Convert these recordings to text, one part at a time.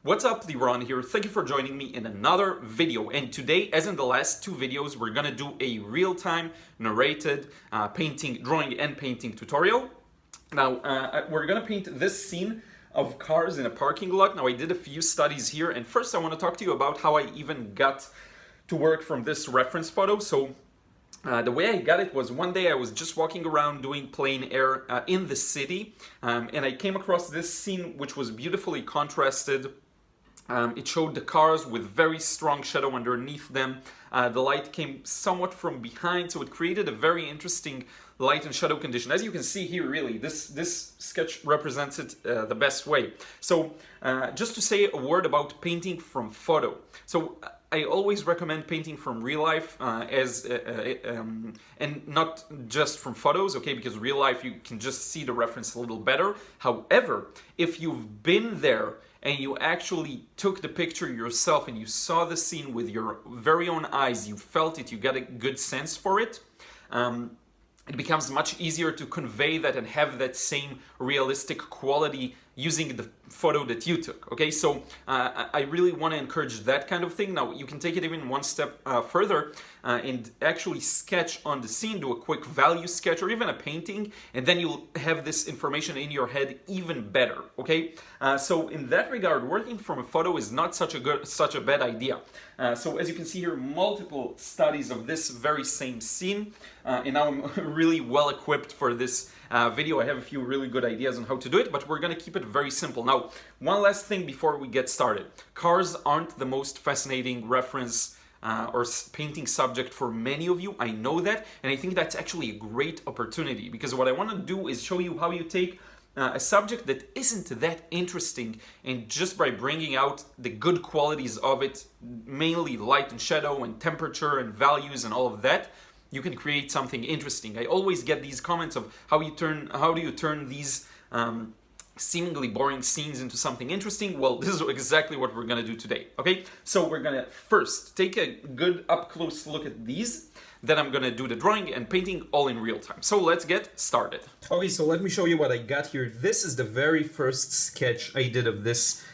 What's up, Liron here. Thank you for joining me in another video. And today, as in the last two videos, we're gonna do a real-time narrated drawing and painting tutorial. Now, we're gonna paint this scene of cars in a parking lot. Now, I did a few studies here, and first I want to talk to you about how I even got to work from this reference photo. So the way I got it was one day I was just walking around doing plein air in the city, and I came across this scene which was beautifully contrasted. It showed the cars with very strong shadow underneath them. The light came somewhat from behind, so it created a very interesting light and shadow condition. As you can see here, really, this sketch represents it the best way. So just to say a word about painting from photo. So I always recommend painting from real life and not just from photos, okay? Because real life, you can just see the reference a little better. However, if you've been there and you actually took the picture yourself and you saw the scene with your very own eyes, you felt it, you got a good sense for it, it becomes much easier to convey that and have that same realistic quality using the photo that you took, okay? So I really want to encourage that kind of thing. Now, you can take it even one step further and actually sketch on the scene, do a quick value sketch or even a painting, and then you'll have this information in your head even better, okay? So in that regard, working from a photo is not such a bad idea. So as you can see here, multiple studies of this very same scene, and now I'm really well equipped for this video. I have a few really good ideas on how to do it, but we're gonna keep it very simple. Now, one last thing before we get started. Cars aren't the most fascinating reference or painting subject for many of you. I know that, and I think that's actually a great opportunity, because what I want to do is show you how you take a subject that isn't that interesting, and just by bringing out the good qualities of it, mainly light and shadow and temperature and values and all of that, you can create something interesting. I always get these comments of how do you turn these seemingly boring scenes into something interesting. Well, this is exactly what we're gonna do today, okay? So we're gonna first take a good up-close look at these, then I'm gonna do the drawing and painting all in real time. So let's get started. Okay, so let me show you what I got here. This is the very first sketch I did of this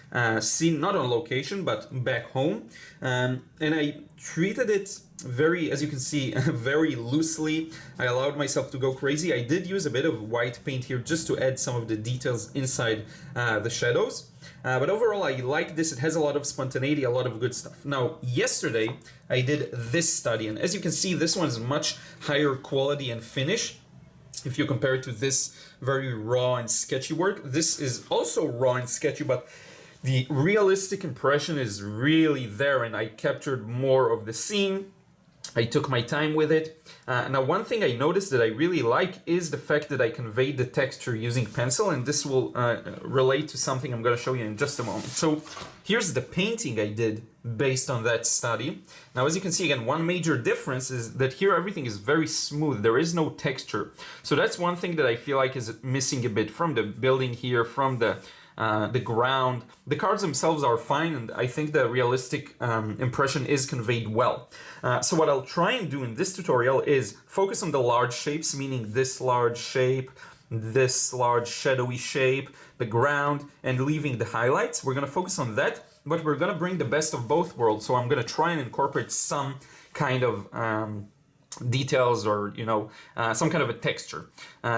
scene, not on location, but back home. And I treated it very, as you can see, very loosely. I allowed myself to go crazy. I did use a bit of white paint here just to add some of the details inside the shadows. But overall, I like this. It has a lot of spontaneity, a lot of good stuff. Now, yesterday, I did this study, and as you can see, this one is much higher quality and finish. If you compare it to this very raw and sketchy work, this is also raw and sketchy, but the realistic impression is really there, and I captured more of the scene. I took my time with it. Now, one thing I noticed that I really like is the fact that I conveyed the texture using pencil, and this will relate to something I'm going to show you in just a moment. So here's the painting I did based on that study. Now, as you can see, again, one major difference is that here everything is very smooth. There is no texture. So that's one thing that I feel like is missing a bit from the building here, from the ground. The cars themselves are fine, and I think the realistic impression is conveyed well. So what I'll try and do in this tutorial is focus on the large shapes, meaning this large shape, this large shadowy shape, the ground, and leaving the highlights. We're gonna focus on that, but we're gonna bring the best of both worlds. So I'm gonna try and incorporate some kind of details or some kind of a texture.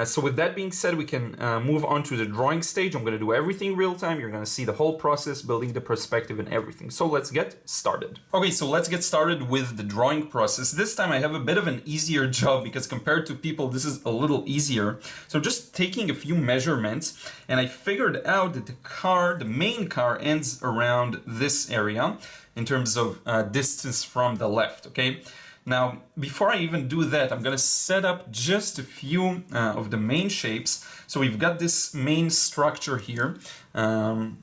So with that being said, we can move on to the drawing stage. I'm going to do everything real time. You're going to see the whole process, building the perspective and everything. So let's get started. Okay, so let's get started with the drawing process. This time I have a bit of an easier job because compared to people, this is a little easier. So just taking a few measurements, and I figured out that the main car ends around this area in terms of distance from the left, okay? Now, before I even do that, I'm going to set up just a few of the main shapes. So we've got this main structure here. I'm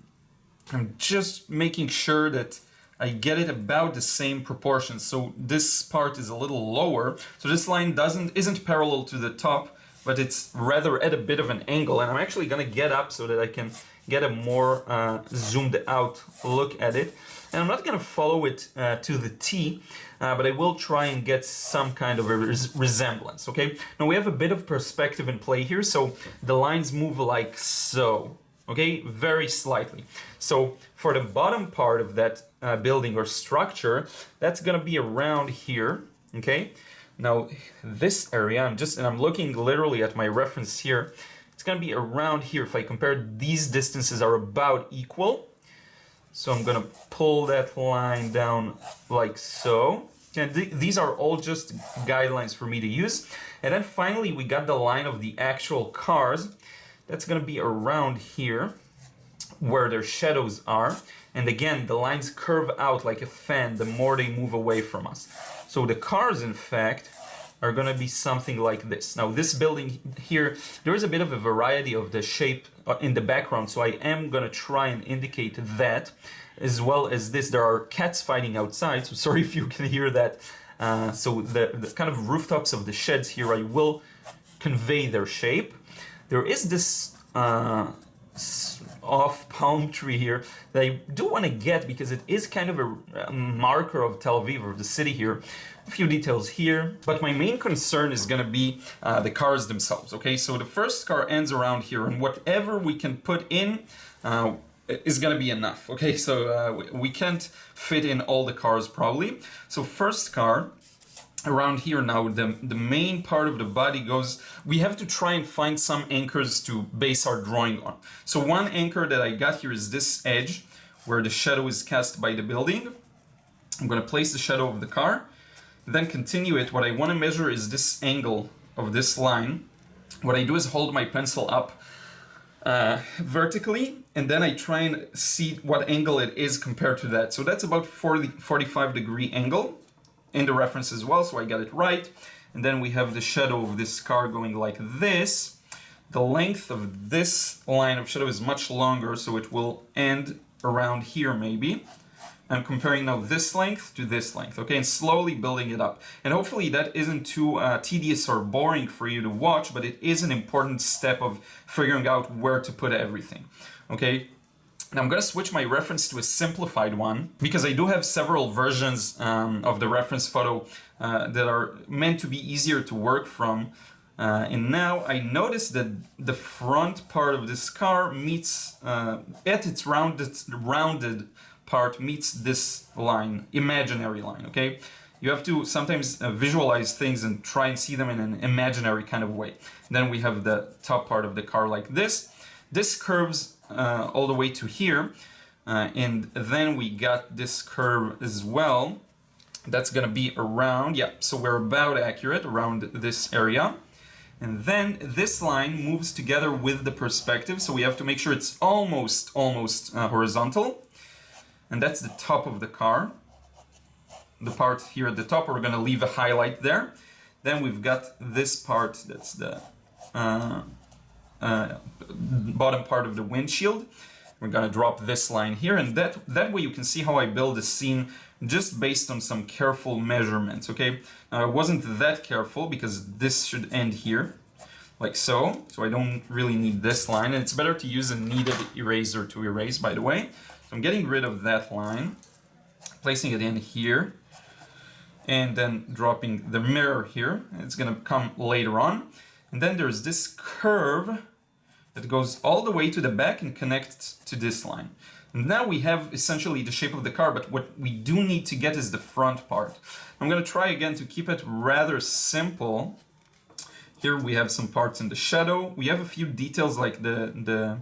just making sure that I get it about the same proportions. So this part is a little lower. So this line isn't parallel to the top, but it's rather at a bit of an angle. And I'm actually going to get up so that I can get a more zoomed out look at it. And I'm not going to follow it to the T, but I will try and get some kind of a resemblance, okay? Now we have a bit of perspective in play here, so the lines move like so. okay, very slightly. So for the bottom part of that building or structure, that's gonna be around here, okay? Now this area, I'm looking literally at my reference here, it's gonna be around here. If I compare, these distances are about equal. So I'm gonna pull that line down like so. And these are all just guidelines for me to use. And then finally we got the line of the actual cars. That's gonna be around here where their shadows are. And again, the lines curve out like a fan the more they move away from us. So the cars, in fact, are gonna be something like this. Now this building here, there is a bit of a variety of the shape in the background, so I am gonna try and indicate that, as well as this. There are cats fighting outside, so sorry if you can hear that. So the kind of rooftops of the sheds here, I will convey their shape. There is this off palm tree here that I do want to get because it is kind of a marker of Tel Aviv, or the city here. A few details here, but my main concern is going to be the cars themselves. Okay, so the first car ends around here, and whatever we can put in is going to be enough. Okay, so we can't fit in all the cars probably. So first car around here. Now the main part of the body goes, we have to try and find some anchors to base our drawing on. So one anchor that I got here is this edge where the shadow is cast by the building. I'm going to place the shadow of the car, then continue it. What I want to measure is this angle of this line. What I do is hold my pencil up vertically, and then I try and see what angle it is compared to that. So that's about 45 degree angle in the reference as well, so I got it right. And then we have the shadow of this car going like this. The length of this line of shadow is much longer, so it will end around here maybe. I'm comparing now this length to this length, okay, and slowly building it up. And hopefully that isn't too tedious or boring for you to watch, but it is an important step of figuring out where to put everything, okay? Now I'm going to switch my reference to a simplified one, because I do have several versions of the reference photo that are meant to be easier to work from. And now I noticed that the front part of this car meets, at its rounded part meets this line, imaginary line, okay? You have to sometimes visualize things and try and see them in an imaginary kind of way. Then we have the top part of the car like this. This curves all the way to here, and then we got this curve as well. That's gonna be around, yeah, so we're about accurate around this area. And then this line moves together with the perspective, so we have to make sure it's almost horizontal. And that's the top of the car. The part here at the top, we're gonna leave a highlight there. Then we've got this part, that's the bottom part of the windshield. We're gonna drop this line here, and that way you can see how I build a scene just based on some careful measurements, okay? Now I wasn't that careful because this should end here, like so. So I don't really need this line, and it's better to use a kneaded eraser to erase, by the way. So I'm getting rid of that line, placing it in here, and then dropping the mirror here. It's gonna come later on. And then there's this curve that goes all the way to the back and connects to this line. And now we have essentially the shape of the car, but what we do need to get is the front part. I'm gonna try again to keep it rather simple. Here we have some parts in the shadow. We have a few details like the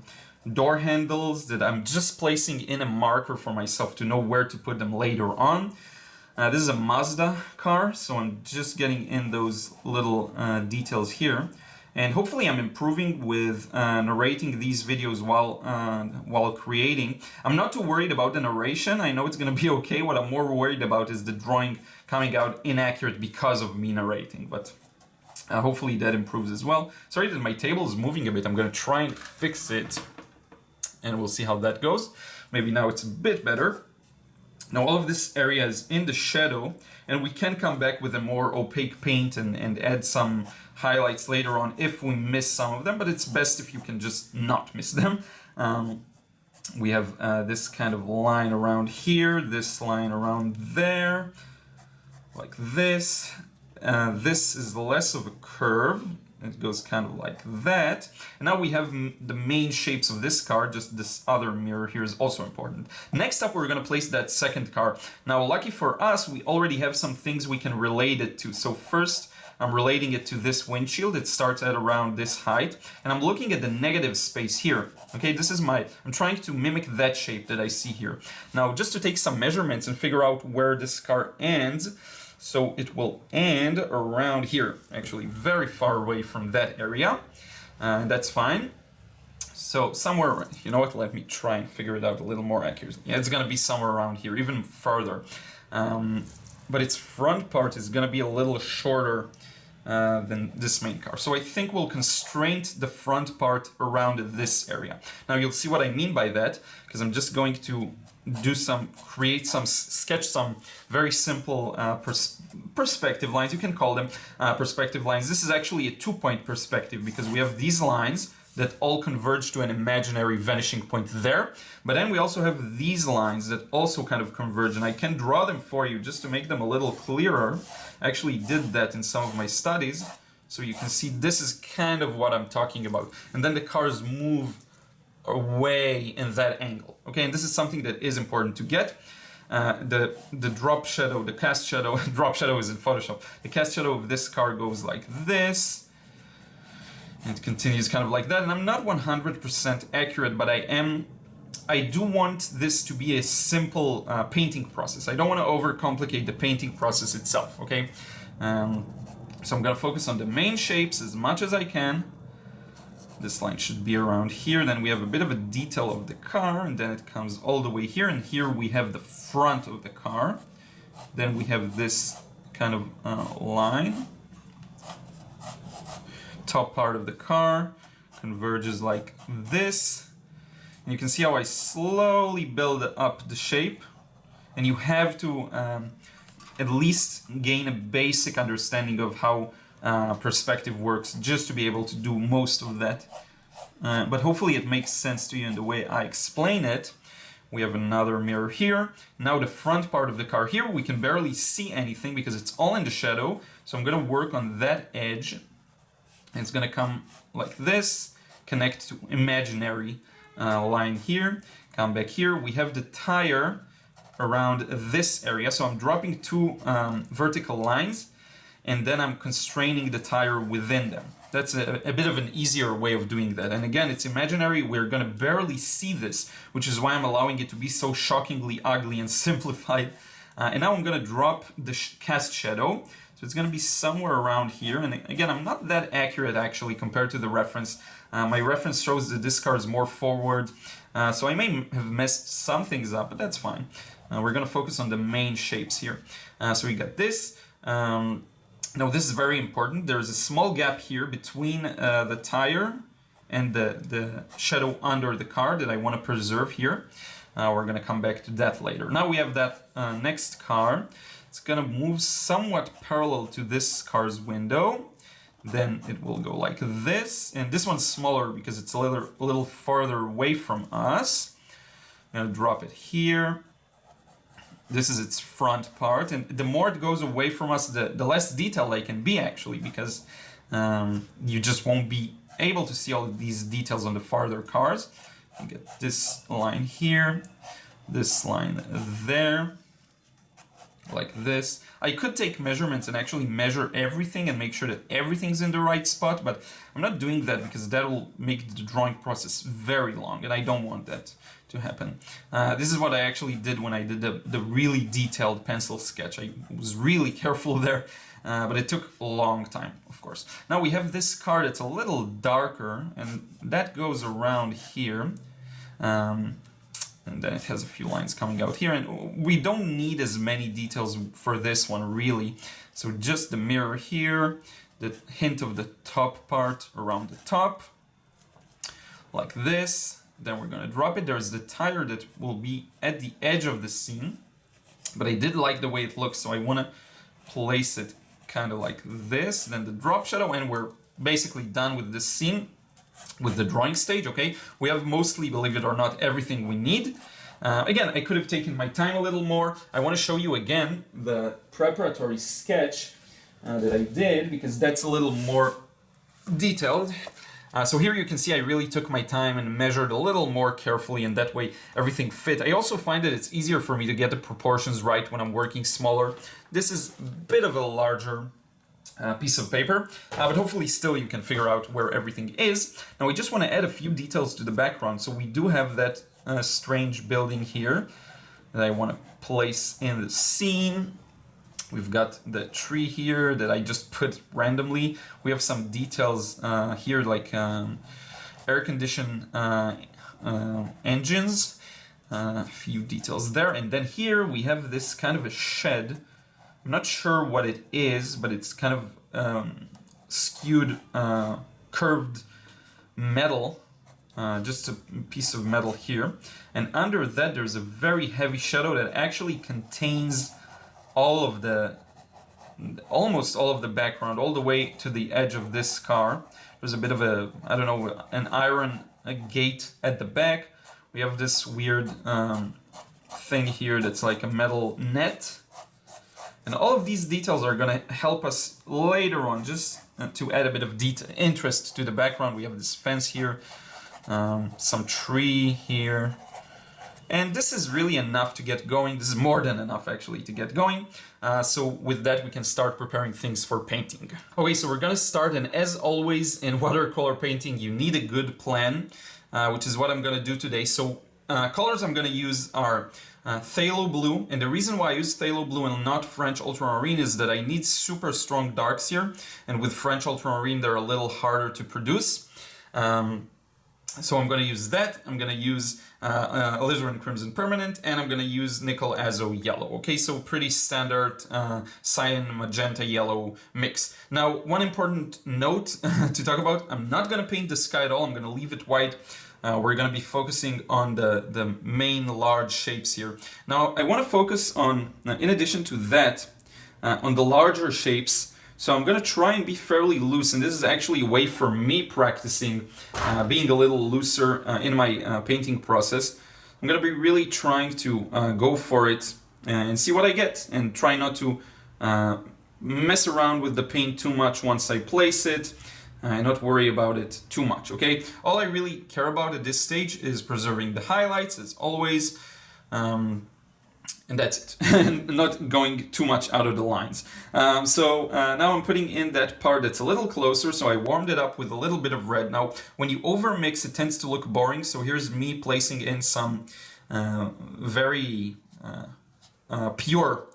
door handles that I'm just placing in a marker for myself to know where to put them later on. This is a Mazda car, so I'm just getting in those little details here. And hopefully I'm improving with narrating these videos while creating. I'm not too worried about the narration. I know it's gonna be okay. What I'm more worried about is the drawing coming out inaccurate because of me narrating, but hopefully that improves as well. Sorry that my table is moving a bit. I'm gonna try and fix it, and we'll see how that goes. Maybe now it's a bit better. Now all of this area is in the shadow, and we can come back with a more opaque paint and add some highlights later on if we miss some of them, but it's best if you can just not miss them. We have this kind of line around here, this line around there, like this. This is less of a curve, It goes kind of like that. And now we have the main shapes of this car, just this other mirror here is also important. Next up, we're gonna place that second car. Now, lucky for us, we already have some things we can relate it to. So first, I'm relating it to this windshield. It starts at around this height. And I'm looking at the negative space here. Okay, this is I'm trying to mimic that shape that I see here. Now, just to take some measurements and figure out where this car ends. So it will end around here, actually very far away from that area. That's fine. So somewhere, you know what, let me try and figure it out a little more accurately. Yeah, it's gonna be somewhere around here, even farther. But its front part is gonna be a little shorter than this main car. So I think we'll constrain the front part around this area. Now you'll see what I mean by that, because I'm just going to sketch some very simple perspective lines. You can call them perspective lines. This is actually a 2-point perspective because we have these lines that all converge to an imaginary vanishing point there. But then we also have these lines that also kind of converge, and I can draw them for you just to make them a little clearer. I actually did that in some of my studies, so you can see this is kind of what I'm talking about. And then the cars move away in that angle. Okay, and this is something that is important to get. The drop shadow, the cast shadow, drop shadow is in Photoshop. The cast shadow of this car goes like this. It continues kind of like that, and I'm not 100% accurate, but I do want this to be a simple painting process. I don't want to overcomplicate the painting process itself, okay? So I'm gonna focus on the main shapes as much as I can. This line should be around here. Then we have a bit of a detail of the car, and then it comes all the way here. And here we have the front of the car. Then we have this kind of line. Top part of the car converges like this. And you can see how I slowly build up the shape. And you have to at least gain a basic understanding of how perspective works just to be able to do most of that. But hopefully it makes sense to you in the way I explain it. We have another mirror here. Now the front part of the car here, we can barely see anything because it's all in the shadow. So I'm gonna work on that edge. And it's gonna come like this, connect to imaginary line here, come back here. We have the tire around this area. So I'm dropping two vertical lines, and then I'm constraining the tire within them. That's a bit of an easier way of doing that. And again, it's imaginary. We're gonna barely see this, which is why I'm allowing it to be so shockingly ugly and simplified. And now I'm gonna drop the cast shadow. So it's gonna be somewhere around here. And again, I'm not that accurate actually compared to the reference. My reference shows that this car is more forward. So I may have messed some things up, but that's fine. We're gonna focus on the main shapes here. So we got this. Now this is very important. There's a small gap here between the tire and the shadow under the car that I want to preserve here. We're going to come back to that later. Now we have that next car. It's going to move somewhat parallel to this car's window. Then it will go like this. And this one's smaller because it's a little farther away from us. I'm going to drop it here. This is its front part, and the more it goes away from us, the less detailed they can be actually, because you just won't be able to see all of these details on the farther cars. You get this line here, this line there, like this. I could take measurements and actually measure everything and make sure that everything's in the right spot, but I'm not doing that because that will make the drawing process very long, and I don't want that to happen. This is what I actually did when I did the really detailed pencil sketch. I was really careful there, but it took a long time, of course. Now we have this car that's a little darker, and that goes around here. And then it has a few lines coming out here, and we don't need as many details for this one really. So just the mirror here, the hint of the top part around the top, like this. Then we're gonna drop it. There's the tire that will be at the edge of the scene, but I did like the way it looks, so I wanna place it kind of like this. Then the drop shadow, and we're basically done with this scene. With the drawing stage, okay? We have mostly, believe it or not, everything we need. Again, I could have taken my time a little more. I want to show you again the preparatory sketch that I did, because that's a little more detailed. So here you can see I really took my time and measured a little more carefully, and that way everything fit. I also find that it's easier for me to get the proportions right when I'm working smaller. This is a bit of a larger piece of paper, but hopefully still you can figure out where everything is. Now we just want to add a few details to the background. So we do have that strange building here that I want to place in the scene. We've got the tree here that I just put randomly. We have some details here, like air-conditioned engines, a few details there. And then here we have this kind of a shed. I'm not sure what it is, but it's kind of skewed, curved metal, just a piece of metal here. And under that there's a very heavy shadow that actually contains almost all of the background, all the way to the edge of this car. There's a bit of a, I don't know, an iron gate at the back. We have this weird thing here that's like a metal net. And all of these details are going to help us later on, just to add a bit of interest to the background. We have this fence here, some tree here. And this is really enough to get going. This is more than enough actually to get going. So with that we can start preparing things for painting. Okay, so we're gonna start, and as always in watercolor painting you need a good plan, which is what I'm gonna do today. So colors I'm gonna use are phthalo blue, and the reason why I use phthalo blue and not French ultramarine is that I need super strong darks here, and with French ultramarine they're a little harder to produce. So I'm going to use that. I'm going to use Alizarin Crimson Permanent, and I'm going to use Nickel Azo Yellow. Okay, so pretty standard cyan, magenta, yellow mix. Now, one important note to talk about, I'm not going to paint the sky at all. I'm going to leave it white. We're going to be focusing on the main large shapes here. Now, I want to focus on, in addition to that, on the larger shapes. So I'm going to try and be fairly loose, and this is actually a way for me practicing being a little looser in my painting process. I'm going to be really trying to go for it and see what I get, and try not to mess around with the paint too much once I place it, and not worry about it too much, okay? All I really care about at this stage is preserving the highlights, as always. And that's it, and not going too much out of the lines. So now I'm putting in that part that's a little closer, so I warmed it up with a little bit of red. Now, when you overmix, it tends to look boring, so here's me placing in some very pure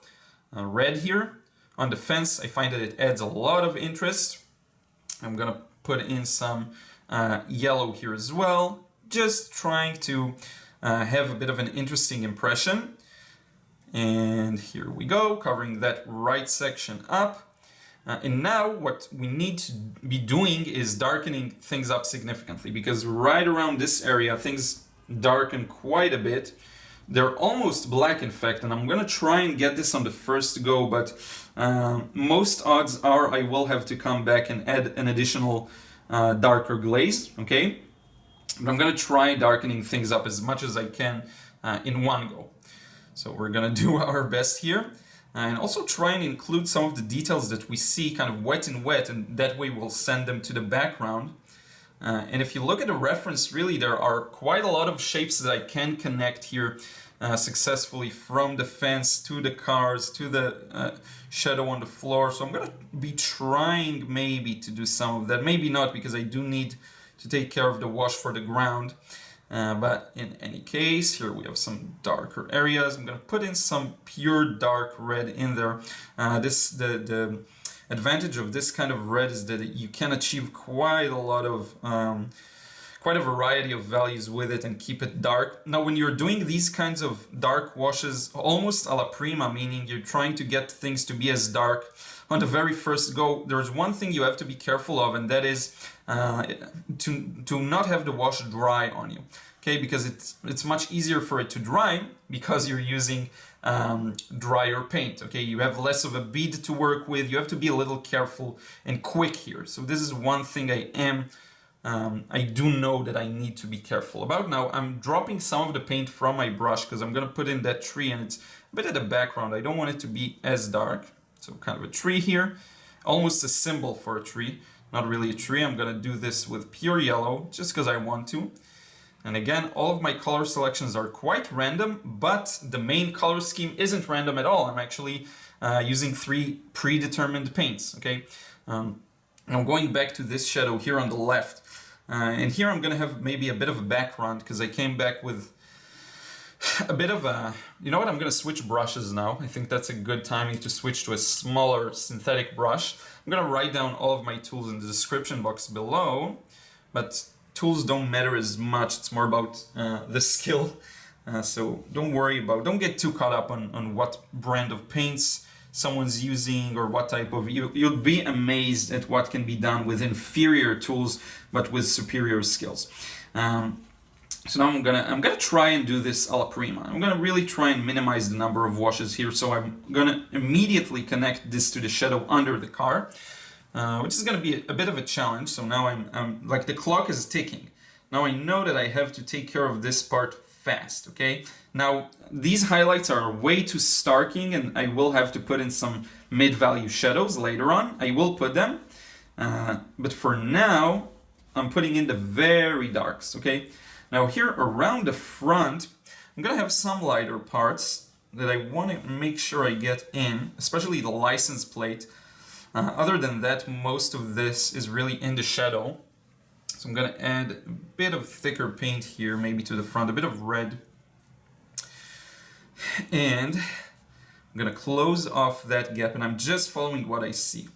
red here on the fence. I find that it adds a lot of interest. I'm gonna put in some yellow here as well, just trying to have a bit of an interesting impression. And here we go, covering that right section up. And now what we need to be doing is darkening things up significantly, because right around this area things darken quite a bit. They're almost black, in fact, and I'm gonna try and get this on the first go, but most odds are I will have to come back and add an additional darker glaze, okay? But I'm gonna try darkening things up as much as I can in one go. So we're gonna do our best here, and also try and include some of the details that we see kind of wet in wet, and that way we'll send them to the background. And if you look at the reference, really there are quite a lot of shapes that I can connect here successfully, from the fence to the cars to the shadow on the floor. So I'm gonna be trying maybe to do some of that, maybe not, because I do need to take care of the wash for the ground. But in any case, here we have some darker areas. I'm going to put in some pure dark red in there. The advantage of this kind of red is that you can achieve quite a lot of quite a variety of values with it and keep it dark. Now, when you're doing these kinds of dark washes, almost a la prima, meaning you're trying to get things to be as dark on the very first go, there's one thing you have to be careful of, and that is to not have the wash dry on you. Okay, because it's much easier for it to dry because you're using drier paint. Okay, you have less of a bead to work with. You have to be a little careful and quick here. So this is one thing I do know that I need to be careful about. Now I'm dropping some of the paint from my brush because I'm going to put in that tree, and it's a bit at the background. I don't want it to be as dark. So kind of a tree here, almost a symbol for a tree. not really a tree. I'm gonna do this with pure yellow, just because I want to. And again, all of my color selections are quite random, but the main color scheme isn't random at all. I'm actually using 3 predetermined paints, okay? Now going back to this shadow here on the left, and here I'm gonna have maybe a bit of a background because I came back with a bit of a, you know what, I'm gonna switch brushes now. I think that's a good timing to switch to a smaller synthetic brush. I'm gonna write down all of my tools in the description box below, but tools don't matter as much. It's more about the skill. So don't get too caught up on what brand of paints someone's using or what type of, you'll be amazed at what can be done with inferior tools, but with superior skills. So now I'm gonna try and do this alla prima. I'm gonna really try and minimize the number of washes here. So I'm gonna immediately connect this to the shadow under the car, which is gonna be a bit of a challenge. So now I'm like, the clock is ticking. Now I know that I have to take care of this part fast, okay? Now, these highlights are way too starking, and I will have to put in some mid-value shadows later on. I will put them, but for now, I'm putting in the very darks, okay? Now here around the front, I'm gonna have some lighter parts that I want to make sure I get in, especially the license plate. Other than that, most of this is really in the shadow. So I'm gonna add a bit of thicker paint here, maybe to the front, a bit of red. And I'm gonna close off that gap, and I'm just following what I see.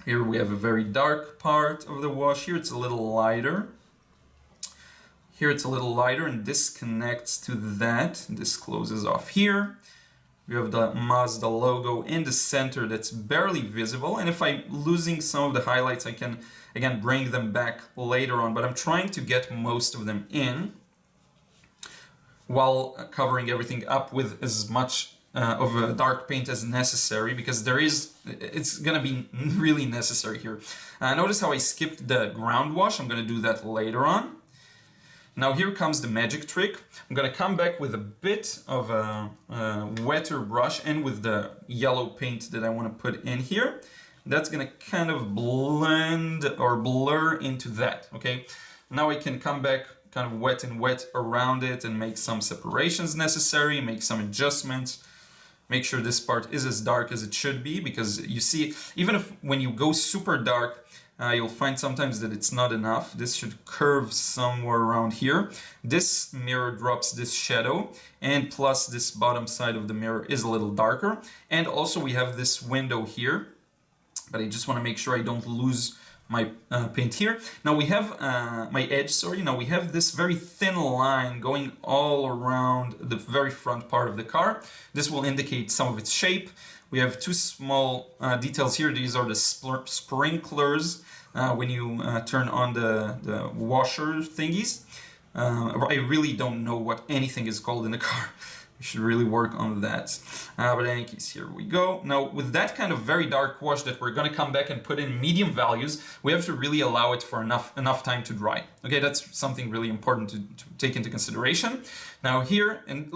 Here we have a very dark part of the wash. Here it's a little lighter. Here it's a little lighter, and this connects to that. This closes off here. We have the Mazda logo in the center that's barely visible, and if I'm losing some of the highlights, I can again bring them back later on, but I'm trying to get most of them in while covering everything up with as much of a dark paint as necessary, because it's gonna be really necessary here. Notice how I skipped the ground wash. I'm gonna do that later on. Now here comes the magic trick. I'm gonna come back with a bit of a wetter brush and with the yellow paint that I wanna put in here. That's gonna kind of blend or blur into that, okay? Now I can come back kind of wet and wet around it and make some separations necessary, make some adjustments, make sure this part is as dark as it should be, because you see, even if when you go super dark, you'll find sometimes that it's not enough. This should curve somewhere around here. This mirror drops this shadow, and plus this bottom side of the mirror is a little darker. And also we have this window here, but I just want to make sure I don't lose my paint here. Now we have my edge, sorry. Now we have this very thin line going all around the very front part of the car. This will indicate some of its shape. We have 2 small details here. These are the sprinklers when you turn on the washer thingies. I really don't know what anything is called in the car. We should really work on that. But in any case, here we go. Now, with that kind of very dark wash that we're going to come back and put in medium values, we have to really allow it for enough time to dry. Okay, that's something really important to take into consideration. Now here, and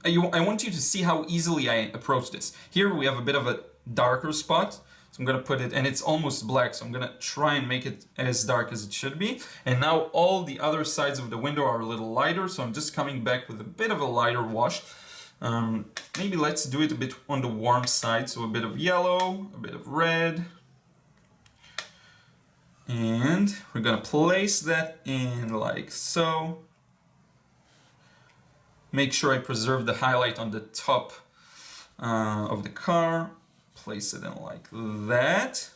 I want you to see how easily I approach this. Here we have a bit of a darker spot. So I'm going to put it, and it's almost black, so I'm going to try and make it as dark as it should be. And now all the other sides of the window are a little lighter, so I'm just coming back with a bit of a lighter wash. Maybe let's do it a bit on the warm side, so a bit of yellow, a bit of red. And we're going to place that in like so. Make sure I preserve the highlight on the top of the car. Place it in like that.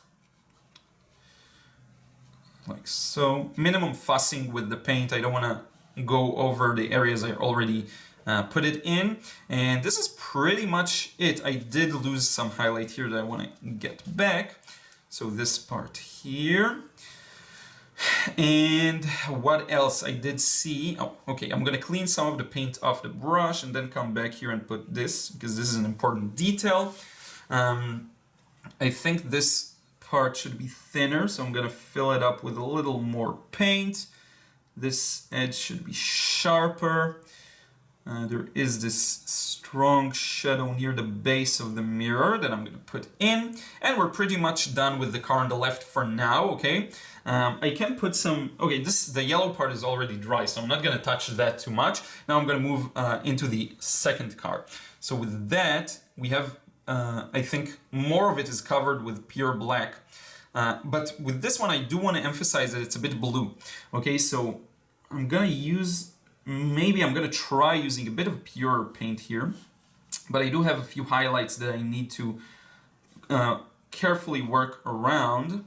Like so. Minimum fussing with the paint. I don't want to go over the areas I already put it in. And this is pretty much it. I did lose some highlight here that I want to get back. So this part here. And what else I did see? Oh, okay, I'm gonna clean some of the paint off the brush and then come back here and put this, because this is an important detail. I think this part should be thinner, so I'm gonna fill it up with a little more paint. This edge should be sharper. There is this strong shadow near the base of the mirror that I'm going to put in, and we're pretty much done with the car on the left for now, okay? I can put some, okay, the yellow part is already dry, so I'm not going to touch that too much. Now I'm going to move into the second car. So with that, we have, I think, more of it is covered with pure black. But with this one, I do want to emphasize that it's a bit blue, okay? So I'm going to use... Maybe I'm going to try using a bit of pure paint here, but I do have a few highlights that I need to carefully work around.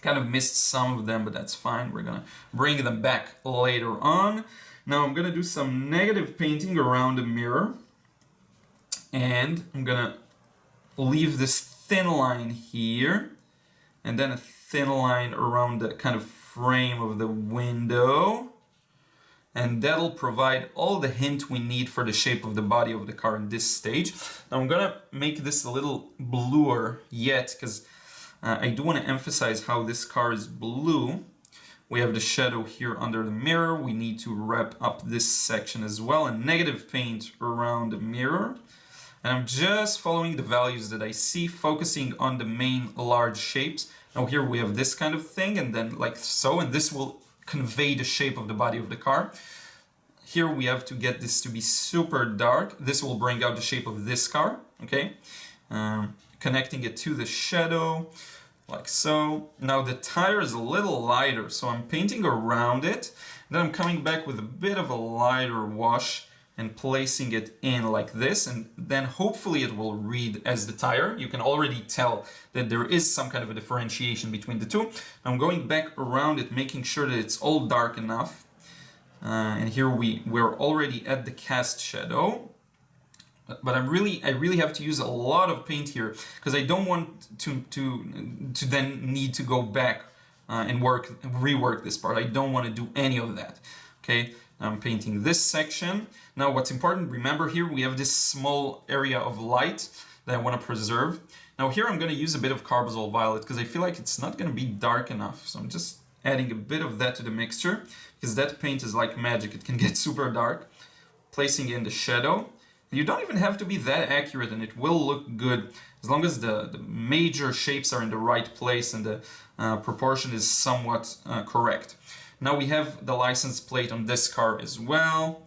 Kind of missed some of them, but that's fine. We're going to bring them back later on. Now I'm going to do some negative painting around the mirror, and I'm going to leave this thin line here, and then a thin line around the kind of frame of the window. And that'll provide all the hint we need for the shape of the body of the car in this stage. Now I'm gonna make this a little bluer yet, because I do want to emphasize how this car is blue. We have the shadow here under the mirror. We need to wrap up this section as well, and negative paint around the mirror. And I'm just following the values that I see, focusing on the main large shapes. Now here we have this kind of thing, and then like so, and this will convey the shape of the body of the car. Here we have to get this to be super dark. This will bring out the shape of this car, okay? Connecting it to the shadow, like so. Now the tire is a little lighter, so I'm painting around it. Then I'm coming back with a bit of a lighter wash and placing it in like this, and then hopefully it will read as the tire. You can already tell that there is some kind of a differentiation between the two. I'm going back around it, making sure that it's all dark enough. And here we're already at the cast shadow. But I really have to use a lot of paint here, because I don't want to then need to go back and rework this part. I don't want to do any of that. Okay, I'm painting this section. Now what's important, remember here we have this small area of light that I want to preserve. Now here I'm going to use a bit of Carbazole Violet, because I feel like it's not going to be dark enough. So I'm just adding a bit of that to the mixture, because that paint is like magic. It can get super dark. Placing in the shadow. You don't even have to be that accurate, and it will look good as long as the major shapes are in the right place and the proportion is somewhat correct. Now we have the license plate on this car as well.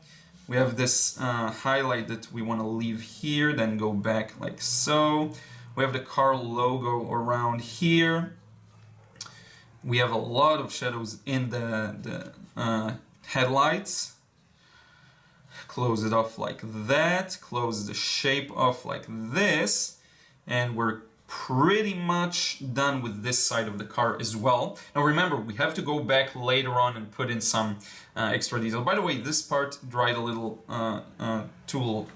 We have this highlight that we want to leave here, then go back like so. We have the car logo around here. We have a lot of shadows in the headlights. Close it off like that, close the shape off like this, and we're pretty much done with this side of the car as well. Now remember, we have to go back later on and put in some extra detail. By the way, this part dried a little too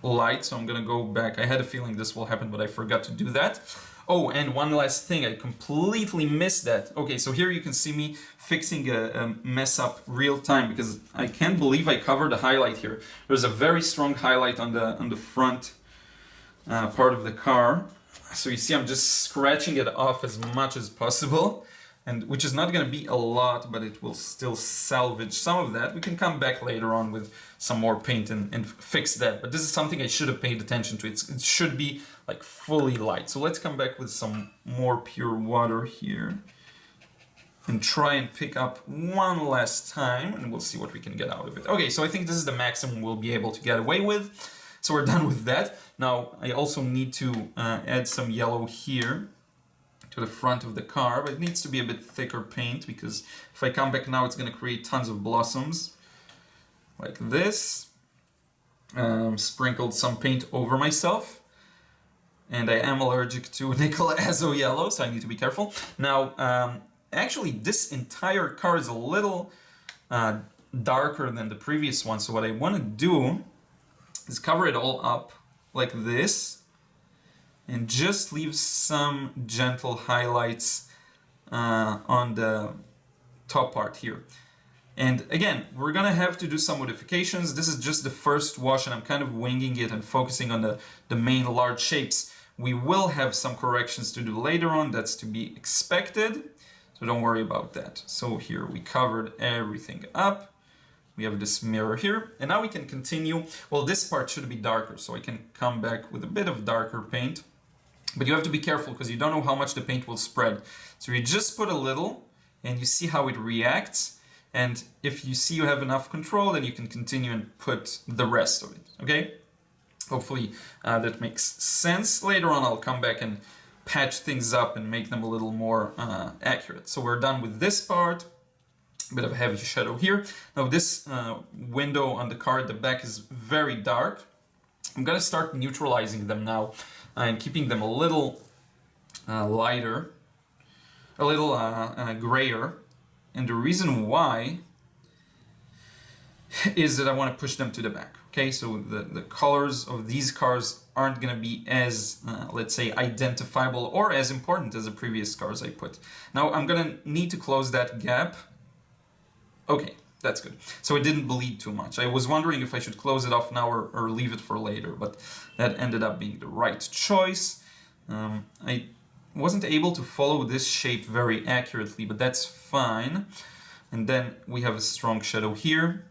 light, so I'm gonna go back. I had a feeling this will happen, but I forgot to do that. Oh, and one last thing, I completely missed that. Okay, so here you can see me fixing a mess up real time, because I can't believe I covered a highlight here. There's a very strong highlight on the front part of the car. So you see I'm just scratching it off as much as possible, and which is not going to be a lot, but it will still salvage some of that. We can come back later on with some more paint and fix that. But this is something I should have paid attention to. It should be like fully light. So let's come back with some more pure water here and try and pick up one last time, and we'll see what we can get out of it. Okay, so I think this is the maximum we'll be able to get away with. So we're done with that. Now I also need to add some yellow here to the front of the car, but it needs to be a bit thicker paint, because if I come back now it's going to create tons of blossoms like this. Sprinkled some paint over myself, and I am allergic to nickel azo yellow, so I need to be careful. Now actually this entire car is a little darker than the previous one, so what I want to do is cover it all up like this and just leave some gentle highlights on the top part here. And again, we're gonna have to do some modifications. This is just the first wash, and I'm kind of winging it and focusing on the main large shapes. We will have some corrections to do later on, that's to be expected, so don't worry about that. So here we covered everything up. We have this mirror here, and now we can continue. Well, this part should be darker, so I can come back with a bit of darker paint. But you have to be careful because you don't know how much the paint will spread. So you just put a little, and you see how it reacts. And if you see you have enough control, then you can continue and put the rest of it, okay? Hopefully that makes sense. Later on, I'll come back and patch things up and make them a little more accurate. So we're done with this part. A bit of a heavy shadow here. Now this window on the car at the back is very dark. I'm gonna start neutralizing them now and keeping them a little lighter, a little grayer. And the reason why is that I want to push them to the back. Okay, so the colors of these cars aren't going to be as, let's say, identifiable or as important as the previous cars I put. Now I'm going to need to close that gap. Okay, that's good. So it didn't bleed too much. I was wondering if I should close it off now or leave it for later, but that ended up being the right choice. I wasn't able to follow this shape very accurately, but that's fine. And then we have a strong shadow here,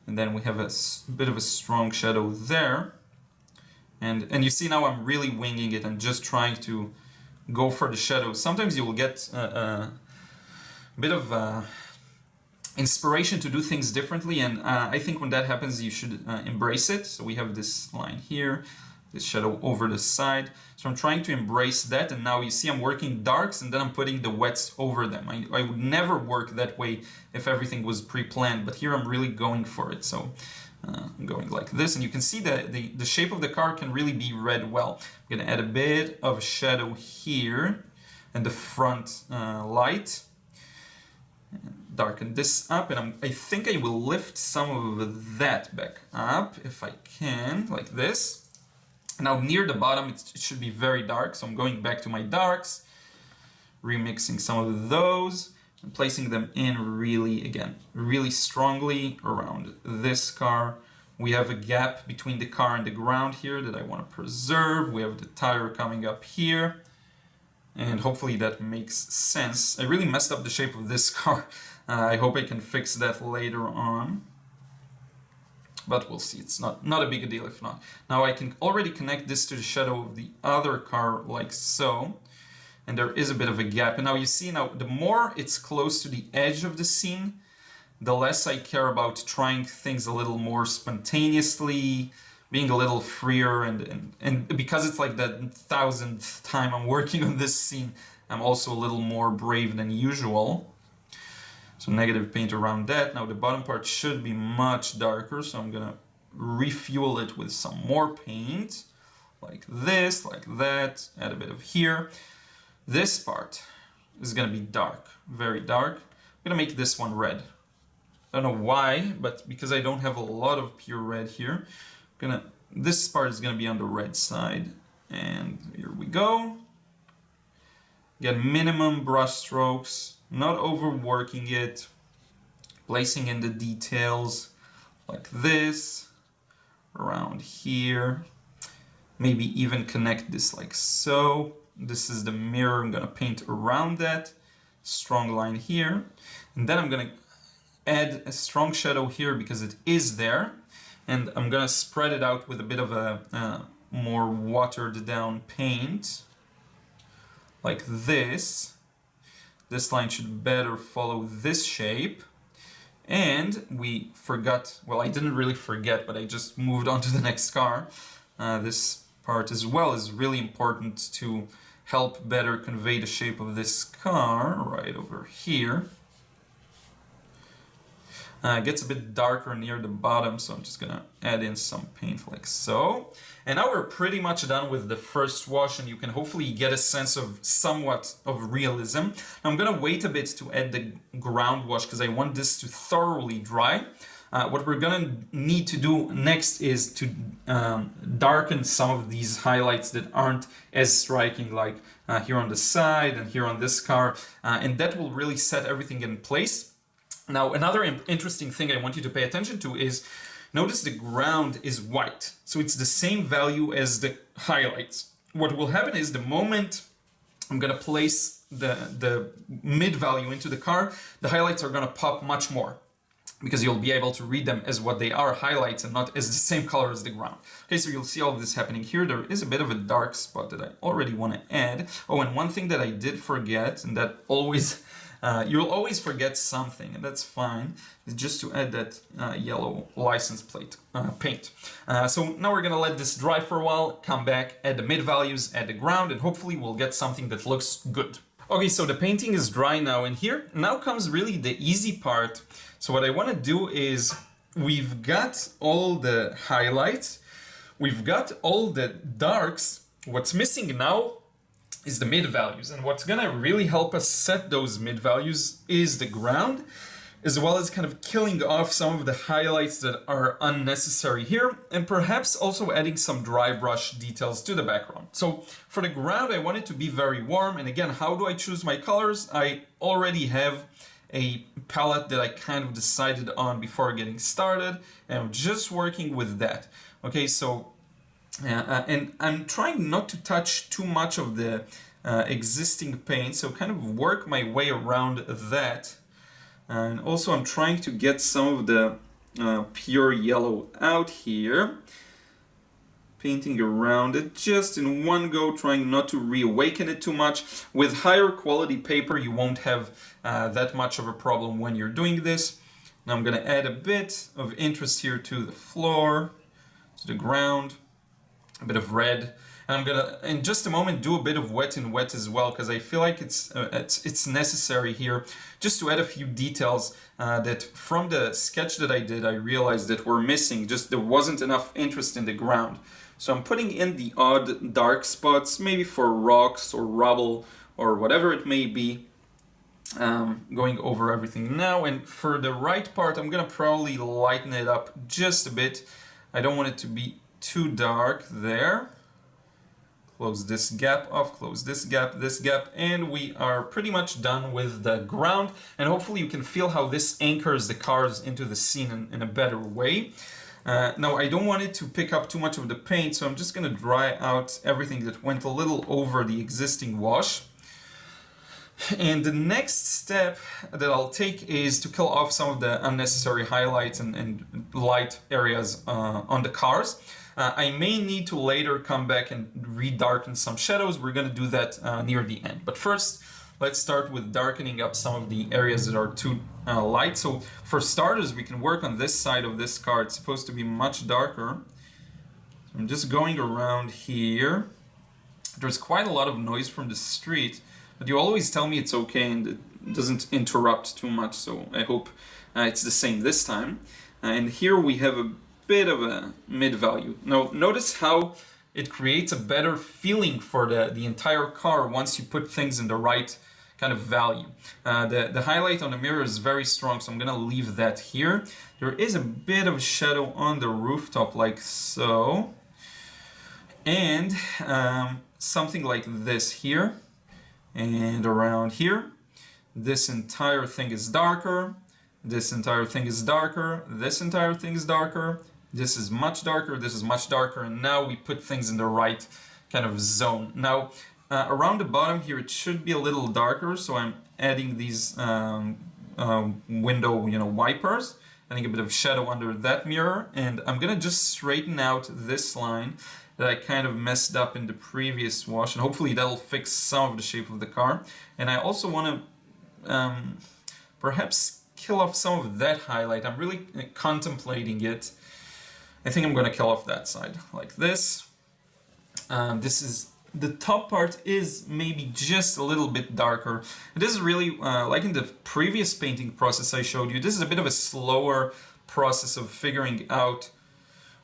and then we have a bit of a strong shadow there. And you see now I'm really winging it and just trying to go for the shadows. Sometimes you will get a bit of inspiration to do things differently, and I think when that happens you should embrace it. So we have this line here, this shadow over the side. So I'm trying to embrace that, and now you see I'm working darks and then I'm putting the wets over them. I would never work that way if everything was pre-planned, but here I'm really going for it. So I'm going like this, and you can see that the shape of the car can really be read well. I'm gonna add a bit of shadow here and the front light. Darken this up, and I think I will lift some of that back up if I can, like this. Now near the bottom it should be very dark, so I'm going back to my darks, remixing some of those, and placing them in really strongly around this car. We have a gap between the car and the ground here that I want to preserve. We have the tire coming up here, and hopefully that makes sense. I really messed up the shape of this car. I hope I can fix that later on. But we'll see, it's not a big deal if not. Now I can already connect this to the shadow of the other car like so. And there is a bit of a gap. And now you see, now the more it's close to the edge of the scene, the less I care about trying things a little more spontaneously, being a little freer. And because it's like the 1000th time I'm working on this scene, I'm also a little more brave than usual. So negative paint around that. Now the bottom part should be much darker, so I'm gonna refuel it with some more paint, like this, like that, add a bit of here. This part is gonna be dark, very dark. I'm gonna make this one red. I don't know why, but because I don't have a lot of pure red here, this part is gonna be on the red side. And here we go. Get minimum brush strokes, not overworking it, placing in the details like this, around here, maybe even connect this like so. This is the mirror, I'm gonna paint around that, strong line here, and then I'm gonna add a strong shadow here because it is there, and I'm gonna spread it out with a bit of a more watered down paint, like this. This line should better follow this shape. And we forgot, well, I didn't really forget, but I just moved on to the next car. This part as well is really important to help better convey the shape of this car, right over here. It gets a bit darker near the bottom, so I'm just gonna add in some paint like so. And now we're pretty much done with the first wash, and you can hopefully get a sense of somewhat of realism. Now I'm gonna wait a bit to add the ground wash because I want this to thoroughly dry. What we're gonna need to do next is to darken some of these highlights that aren't as striking, like here on the side and here on this car, and that will really set everything in place. Now another interesting thing I want you to pay attention to is, notice the ground is white, so it's the same value as the highlights. What will happen is the moment I'm gonna place the mid value into the car, the highlights are gonna pop much more. because you'll be able to read them as what they are, highlights, and not as the same color as the ground. Okay, so you'll see all of this happening here. There is a bit of a dark spot that I already want to add. Oh, and one thing that I did forget, and that always, you'll always forget something, and that's fine, is just to add that yellow license plate paint. So now we're gonna let this dry for a while, come back, add the mid values, add the ground, and hopefully we'll get something that looks good. Okay, so the painting is dry now, and here now comes really the easy part. So what I want to do is, we've got all the highlights, we've got all the darks. What's missing now is the mid values, and what's gonna really help us set those mid values is the ground, as well as kind of killing off some of the highlights that are unnecessary here, and perhaps also adding some dry brush details to the background. So for the ground, I want it to be very warm, and again, how do I choose my colors? I already have a palette that I kind of decided on before getting started, and I'm just working with that. Okay, so and I'm trying not to touch too much of the existing paint, so kind of work my way around that. And also I'm trying to get some of the pure yellow out here, painting around it just in one go, trying not to reawaken it too much. With higher quality paper, you won't have that much of a problem when you're doing this. Now I'm going to add a bit of interest here to the floor, to the ground, a bit of red. And I'm gonna, in just a moment, do a bit of wet in wet as well, because I feel like it's necessary here, just to add a few details that from the sketch that I did, I realized that were missing. Just there wasn't enough interest in the ground. So I'm putting in the odd dark spots, maybe for rocks or rubble or whatever it may be. Going over everything now, and for the right part, I'm gonna probably lighten it up just a bit. I don't want it to be too dark there. Close this gap off, close this gap, and we are pretty much done with the ground. And hopefully you can feel how this anchors the cars into the scene in a better way. Now I don't want it to pick up too much of the paint, so I'm just going to dry out everything that went a little over the existing wash. And the next step that I'll take is to kill off some of the unnecessary highlights and light areas on the cars. I may need to later come back and redarken some shadows. We're going to do that near the end. But first, let's start with darkening up some of the areas that are too light. So for starters, we can work on this side of this car. It's supposed to be much darker. So I'm just going around here. There's quite a lot of noise from the street, but you always tell me it's okay and it doesn't interrupt too much. So I hope it's the same this time. And here we have a bit of a mid value. Now notice how it creates a better feeling for the entire car once you put things in the right kind of value. The highlight on the mirror is very strong, so I'm gonna leave that here. There is a bit of shadow on the rooftop like so, and something like this here and around here. This entire thing is darker, this entire thing is darker, this entire thing is darker, this is much darker, this is much darker, and now we put things in the right kind of zone. Now, around the bottom here, it should be a little darker, so I'm adding these window, wipers, adding a bit of shadow under that mirror, and I'm gonna just straighten out this line that I kind of messed up in the previous wash, and hopefully that'll fix some of the shape of the car. And I also want to perhaps kill off some of that highlight. I'm really contemplating it. I think I'm going to kill off that side like this. The top part is maybe just a little bit darker. This is really, like in the previous painting process I showed you, this is a bit of a slower process of figuring out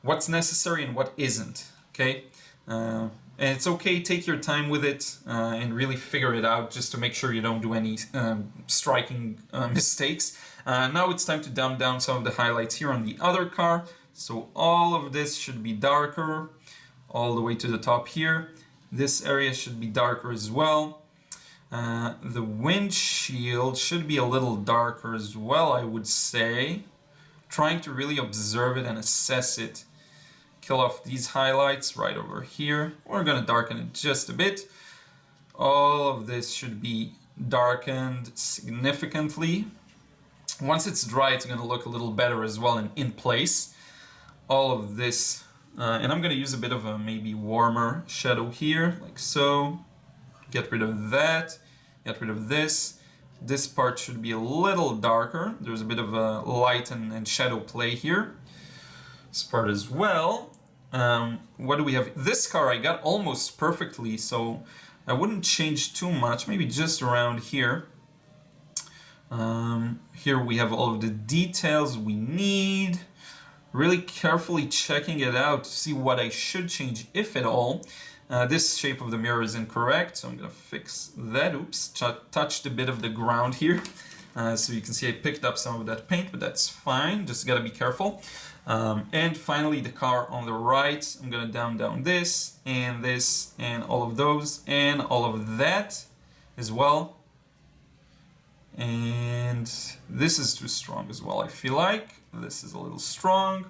what's necessary and what isn't, okay? And it's okay, take your time with it and really figure it out just to make sure you don't do any striking mistakes. Now it's time to dumb down some of the highlights here on the other car. So all of this should be darker, all the way to the top here. This area should be darker as well. The windshield should be a little darker as well, I would say. Trying to really observe it and assess it. Kill off these highlights right over here. We're going to darken it just a bit. All of this should be darkened significantly. Once it's dry, it's going to look a little better as well and in place. All of this, and I'm going to use a bit of a maybe warmer shadow here, like so. Get rid of that, get rid of this. This part should be a little darker. There's a bit of a light and shadow play here. This part as well. What do we have? This car I got almost perfectly, so I wouldn't change too much, maybe just around here. Here we have all of the details we need. Really carefully checking it out to see what I should change, if at all. This shape of the mirror is incorrect, so I'm going to fix that. Oops, touched a bit of the ground here. So you can see I picked up some of that paint, but that's fine. Just got to be careful. And finally, the car on the right. I'm going to down this, and all of those, and all of that as well. And this is too strong as well, I feel like. This is a little strong.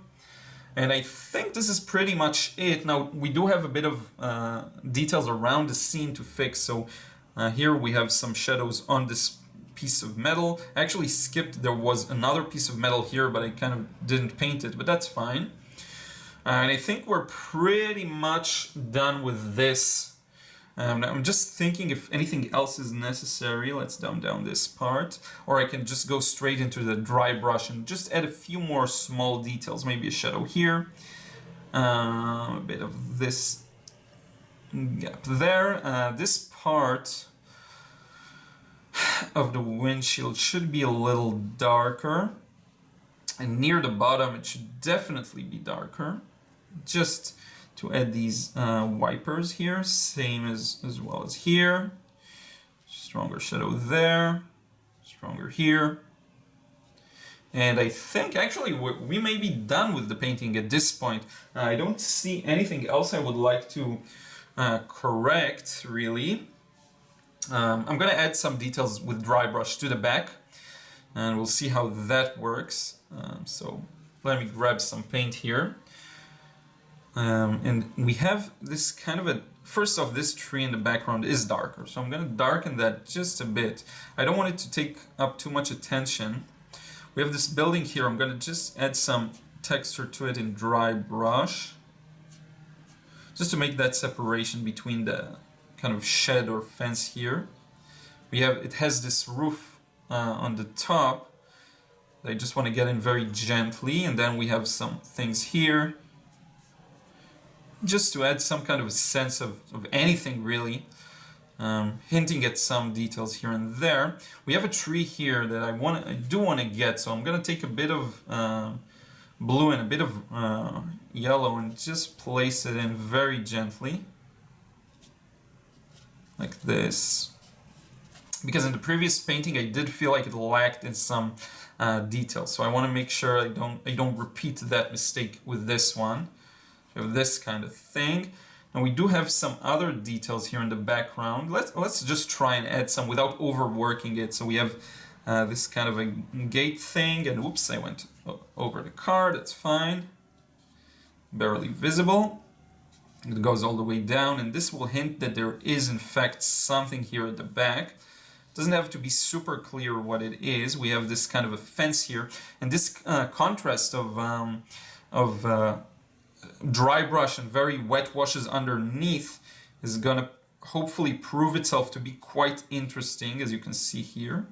And I think this is pretty much it. Now, we do have a bit of details around the scene to fix. So here we have some shadows on this piece of metal. I actually skipped, there was another piece of metal here, but I kind of didn't paint it, but that's fine. And I think we're pretty much done with this. I'm just thinking if anything else is necessary. Let's down this part, or I can just go straight into the dry brush and just add a few more small details, maybe a shadow here, a bit of this gap there. This part of the windshield should be a little darker, and near the bottom it should definitely be darker, just to add these wipers here, same as well as here. Stronger shadow there, stronger here. And I think actually we may be done with the painting at this point. I don't see anything else I would like to correct, really. I'm going to add some details with dry brush to the back, and we'll see how that works. So let me grab some paint here. And we have this kind of a, first off, this tree in the background is darker, so I'm going to darken that just a bit. I don't want it to take up too much attention. We have this building here. I'm going to just add some texture to it in dry brush, just to make that separation between the kind of shed or fence here. It has this roof on the top. I just want to get in very gently, and then we have some things here, just to add some kind of a sense of anything really, hinting at some details here and there. We have a tree here that I do want to get, so I'm going to take a bit of blue and a bit of yellow and just place it in very gently, like this. Because in the previous painting I did feel like it lacked in some details, so I want to make sure I don't repeat that mistake with this one. We have this kind of thing. And we do have some other details here in the background. Let's just try and add some without overworking it. So we have this kind of a gate thing, and oops, I went over the car, that's fine. Barely visible. It goes all the way down, and this will hint that there is in fact something here at the back. It doesn't have to be super clear what it is. We have this kind of a fence here, and this contrast of dry brush and very wet washes underneath is gonna hopefully prove itself to be quite interesting, as you can see here.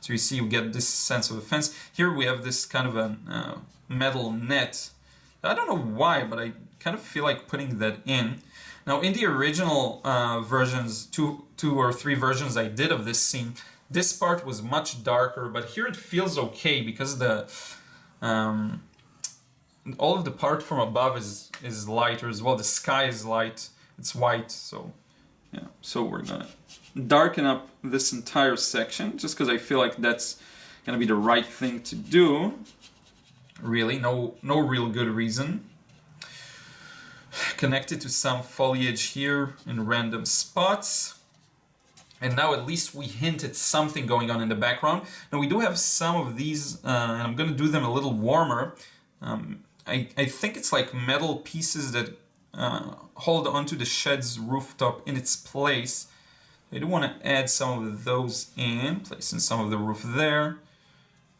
So you see, you get this sense of a fence. Here we have this kind of a metal net. I don't know why, but I kind of feel like putting that in. Now, in the original versions, two or three versions I did of this scene, this part was much darker, but here it feels okay because the all of the part from above is lighter as well. The sky is light, it's white, so yeah. So we're gonna darken up this entire section just because I feel like that's gonna be the right thing to do. Really, no real good reason. Connected to some foliage here in random spots. And now at least we hint at something going on in the background. Now we do have some of these, and I'm gonna do them a little warmer. I think it's like metal pieces that hold onto the shed's rooftop in its place. I do want to add some of those in, placing some of the roof there.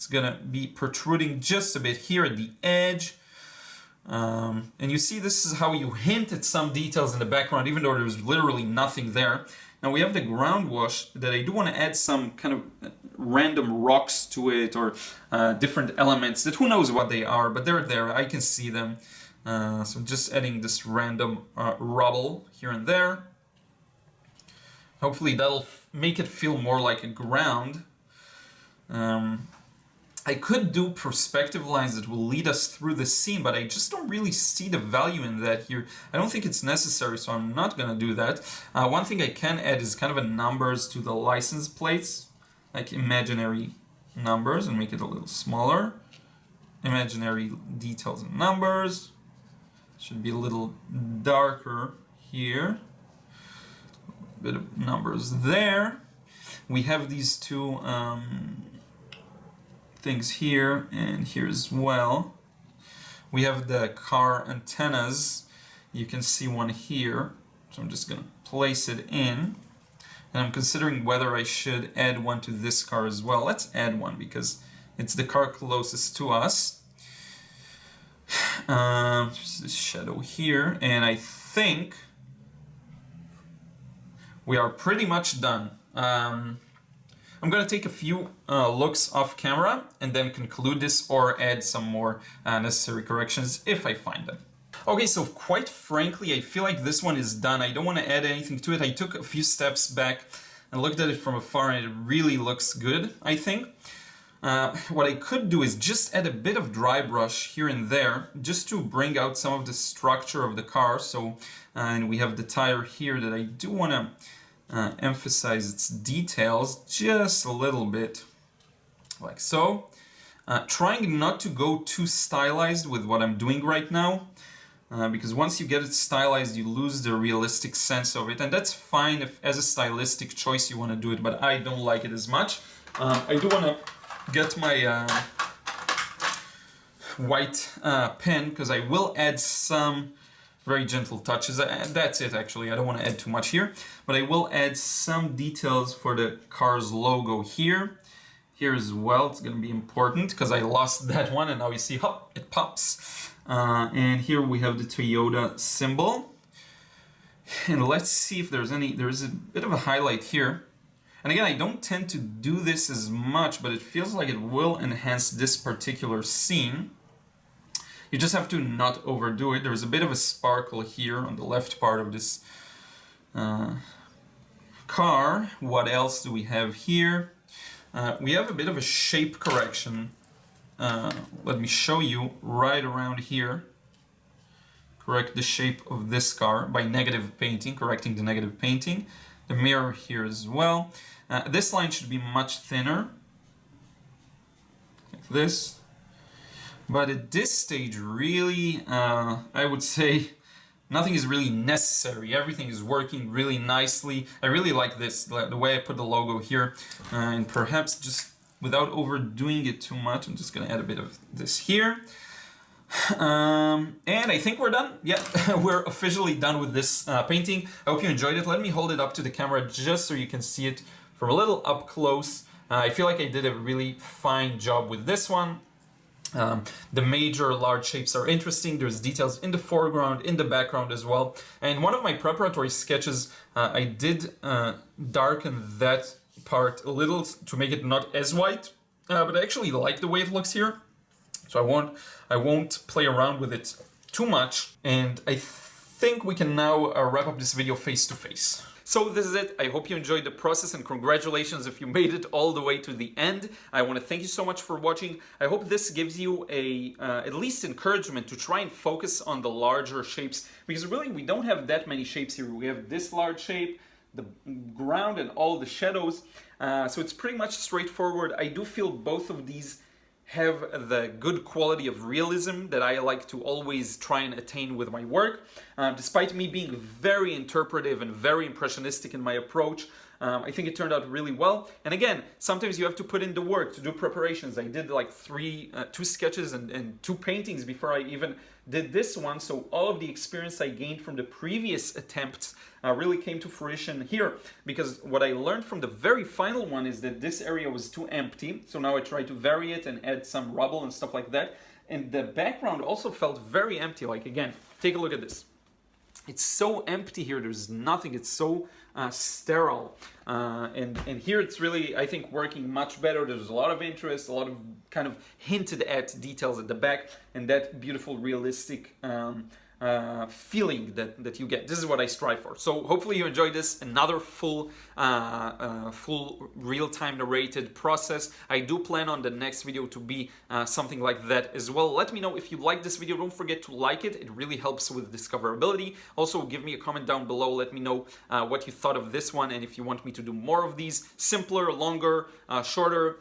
It's gonna be protruding just a bit here at the edge. And you see this is how you hint at some details in the background, even though there's literally nothing there. Now we have the ground wash that I do want to add some kind of random rocks to it, or different elements that who knows what they are, but they're there, I can see them. So I'm just adding this random rubble here and there. Hopefully that'll make it feel more like a ground. I could do perspective lines that will lead us through the scene, but I just don't really see the value in that here. I don't think it's necessary, so I'm not gonna do that. One thing I can add is kind of a numbers to the license plates, like imaginary numbers, and make it a little smaller. Imaginary details and numbers. Should be a little darker here. A bit of numbers there. We have these two things here and here as well. We have the car antennas. You can see one here. So I'm just gonna place it in. And I'm considering whether I should add one to this car as well. Let's add one because it's the car closest to us. There's this shadow here, and I think we are pretty much done. I'm going to take a few looks off camera and then conclude this, or add some more necessary corrections if I find them. Okay, so quite frankly, I feel like this one is done. I don't want to add anything to it. I took a few steps back and looked at it from afar, and it really looks good, I think. What I could do is just add a bit of dry brush here and there, just to bring out some of the structure of the car. So, and we have the tire here that I do want to emphasize its details just a little bit, like so. Trying not to go too stylized with what I'm doing right now, because once you get it stylized, you lose the realistic sense of it, and that's fine if as a stylistic choice you want to do it, but I don't like it as much. I do want to get my white pen, because I will add some very gentle touches. That's it, actually. I don't want to add too much here, but I will add some details for the car's logo here. Here as well, it's going to be important because I lost that one, and now you see, hop, it pops. And here we have the Toyota symbol. And let's see if there's a bit of a highlight here. And again, I don't tend to do this as much, but it feels like it will enhance this particular scene. You just have to not overdo it. There's a bit of a sparkle here on the left part of this car. What else do we have here? We have a bit of a shape correction. Let me show you right around here. Correct the shape of this car by negative painting, correcting the negative painting. The mirror here as well. This line should be much thinner, like this. But at this stage, really, I would say nothing is really necessary. Everything is working really nicely. I really like this, the way I put the logo here. And perhaps just without overdoing it too much, I'm just going to add a bit of this here. And I think we're done. Yeah, we're officially done with this painting. I hope you enjoyed it. Let me hold it up to the camera just so you can see it from a little up close. I feel like I did a really fine job with this one. The major large shapes are interesting. There's details in the foreground, in the background as well. And one of my preparatory sketches, I did darken that part a little to make it not as white, but I actually like the way it looks here. So I won't play around with it too much. And I think we can now wrap up this video face to face. So this is it. I hope you enjoyed the process, and congratulations if you made it all the way to the end. I want to thank you so much for watching. I hope this gives you at least encouragement to try and focus on the larger shapes, because really we don't have that many shapes here. We have this large shape, the ground, and all the shadows. So it's pretty much straightforward. I do feel both of these have the good quality of realism that I like to always try and attain with my work. Despite me being very interpretive and very impressionistic in my approach, I think it turned out really well. And again, sometimes you have to put in the work to do preparations. I did like two sketches and 2 paintings before I even did this one. So all of the experience I gained from the previous attempts really came to fruition here, because what I learned from the very final one is that this area was too empty. So now I try to vary it and add some rubble and stuff like that. And the background also felt very empty. Like, again, take a look at this. It's so empty here. There's nothing. It's so sterile. And here it's really, I think, working much better. There's a lot of interest, a lot of kind of hinted at details at the back, and that beautiful, realistic feeling that you get. This is what I strive for. So hopefully you enjoyed this. Another full real-time narrated process. I do plan on the next video to be something like that as well. Let me know if you like this video. Don't forget to like it. It really helps with discoverability. Also, give me a comment down below. Let me know what you thought of this one, and if you want me to do more of these, simpler, longer, shorter.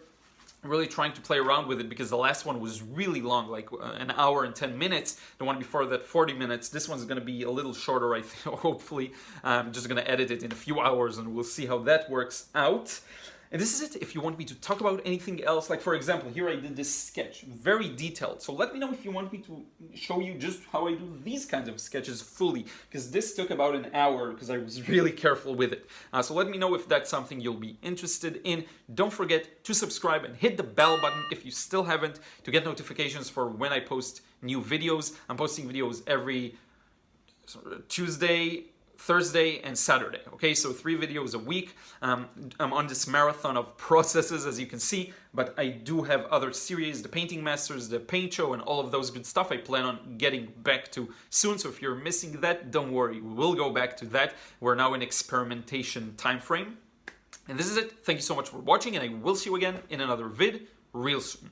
I'm really trying to play around with it, because the last one was really long, like an hour and 10 minutes. The one before that, 40 minutes. This one's going to be a little shorter, I think, hopefully. I'm just going to edit it in a few hours, and we'll see how that works out. And this is it. If you want me to talk about anything else, like for example, here I did this sketch, very detailed. So let me know if you want me to show you just how I do these kinds of sketches fully, because this took about an hour because I was really careful with it. So let me know if that's something you'll be interested in. Don't forget to subscribe and hit the bell button if you still haven't, to get notifications for when I post new videos. I'm posting videos every Tuesday, Thursday and Saturday. Okay, so 3 videos a week. I'm on this marathon of processes, as you can see, but I do have other series, the Painting Masters, the Paint Show, and all of those good stuff I plan on getting back to soon. So if you're missing that, don't worry, we'll go back to that. We're now in experimentation time frame. And this is it. Thank you so much for watching, and I will see you again in another vid real soon.